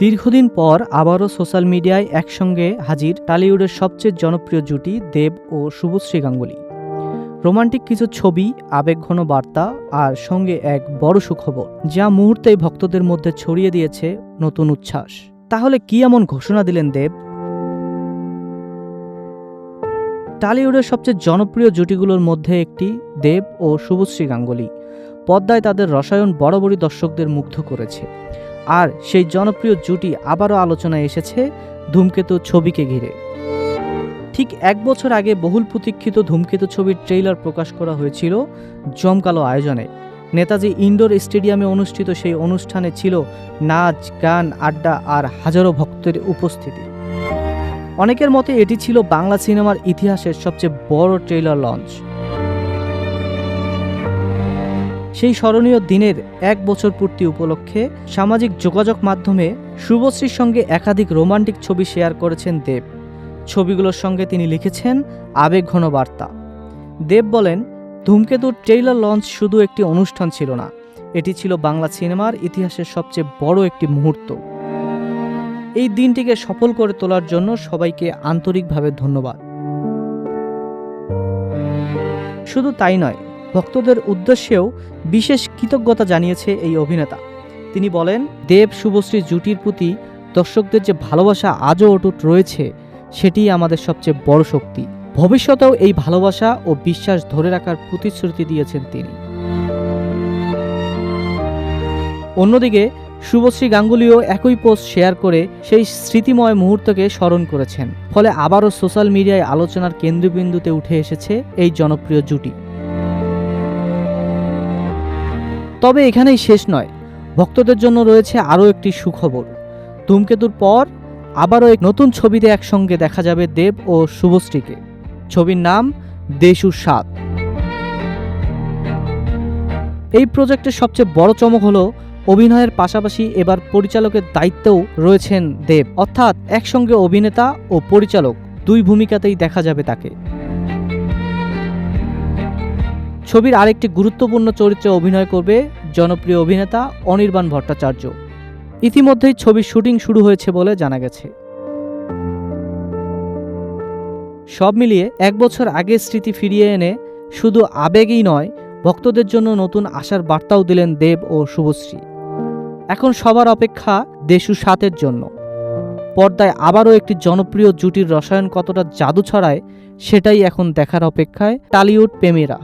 দীর্ঘদিন পর আবারও সোশ্যাল মিডিয়ায় একসঙ্গে হাজির টলিউডের সবচেয়ে জনপ্রিয় জুটি দেব ও শুভশ্রী গাঙ্গুলী। রোমান্টিক কিছু ছবি, আবেগঘন বার্তা আর সঙ্গে এক বড় সুখবর যা মুহূর্তেই ভক্তদের মধ্যে ছড়িয়ে দিয়েছে নতুন উচ্ছ্বাস। তাহলে কি এমন ঘোষণা দিলেন দেব? টলিউডের সবচেয়ে জনপ্রিয় জুটিগুলোর মধ্যে একটি দেব ও শুভশ্রী গাঙ্গুলী। পর্দায় তাদের রসায়ন বরাবরই দর্শকদের মুগ্ধ করেছে। আর সেই জনপ্রিয় জুটি আবারও আলোচনায় এসেছে ধূমকেতু ছবিকে ঘিরে। ঠিক 1 বছর আগে বহুল প্রতীক্ষিত ধূমকেতু ছবির ট্রেইলার প্রকাশ করা হয়েছিল জমকালো আয়োজনে। নেতাজি ইনডোর স্টেডিয়ামে অনুষ্ঠিত সেই অনুষ্ঠানে ছিল নাচ, গান, আড্ডা আর হাজারো ভক্তের উপস্থিতি। অনেকের মতে এটি ছিল বাংলা সিনেমার ইতিহাসের সবচেয়ে বড় ট্রেইলার লঞ্চ। সেই স্মরণীয় দিনের 1 বছর পূর্তি উপলক্ষে সামাজিক যোগাযোগ মাধ্যমে শুভশ্রীর সঙ্গে একাধিক রোমান্টিক ছবি শেয়ার করেছেন দেব। ছবিগুলোর সঙ্গে তিনি লিখেছেন আবেগঘন বার্তা। দেব বলেন, ধূমকেতুর ট্রেইলার লঞ্চ শুধু একটি অনুষ্ঠান ছিল না, এটি ছিল বাংলা সিনেমার ইতিহাসের সবচেয়ে বড় একটি মুহূর্ত। এই দিনটিকে সফল করে তোলার জন্য সবাইকে আন্তরিকভাবে ধন্যবাদ। শুধু তাই নয়, ভক্তদের উদ্দেশ্যেও বিশেষ কৃতজ্ঞতা জানিয়েছে এই অভিনেতা। তিনি বলেন, দেব শুভশ্রী জুটির প্রতি দর্শকদের যে ভালোবাসা আজও অটুট রয়েছে, সেটিই আমাদের সবচেয়ে বড় শক্তি। ভবিষ্যতেও এই ভালোবাসা ও বিশ্বাস ধরে রাখার প্রতিশ্রুতি দিয়েছেন তিনি। অন্যদিকে শুভশ্রী গাঙ্গুলীও একই পোস্ট শেয়ার করে সেই স্মৃতিময় মুহূর্তকে স্মরণ করেছেন। ফলে আবারও সোশ্যাল মিডিয়ায় আলোচনার কেন্দ্রবিন্দুতে উঠে এসেছে এই জনপ্রিয় জুটি। তবে এখানেই শেষ নয়, ভক্তদের জন্য রয়েছে আরও একটি সুখবর। ধূমকেতুর পর আবারও এক নতুন ছবিতে একসঙ্গে দেখা যাবে দেব ও শুভশ্রীকে। ছবির নাম দেশুর স্বাদ। এই প্রজেক্টের সবচেয়ে বড় চমক হলো অভিনয়ের পাশাপাশি এবার পরিচালকের দায়িত্বেও রয়েছেন দেব, অর্থাৎ একসঙ্গে অভিনেতা ও পরিচালক দুই ভূমিকাতেই দেখা যাবে তাকে। ছবির আরেকটি গুরুত্বপূর্ণ চরিত্রে অভিনয় করবে জনপ্রিয় অভিনেতা অনির্বাণ ভট্টাচার্য। ইতিমধ্যেই ছবির শুটিং শুরু হয়েছে বলে জানা গেছে। সব মিলিয়ে 1 বছর আগে স্মৃতি ফিরিয়ে এনে শুধু আবেগই নয়, ভক্তদের জন্য নতুন আশার বার্তাও দিলেন দেব ও শুভশ্রী। এখন সবার অপেক্ষা দেশু 7-এর জন্য। পর্দায় আবারও একটি জনপ্রিয় জুটির রসায়ন কতটা জাদু ছড়ায়, সেটাই এখন দেখার অপেক্ষায় টলিউড প্রেমীরা।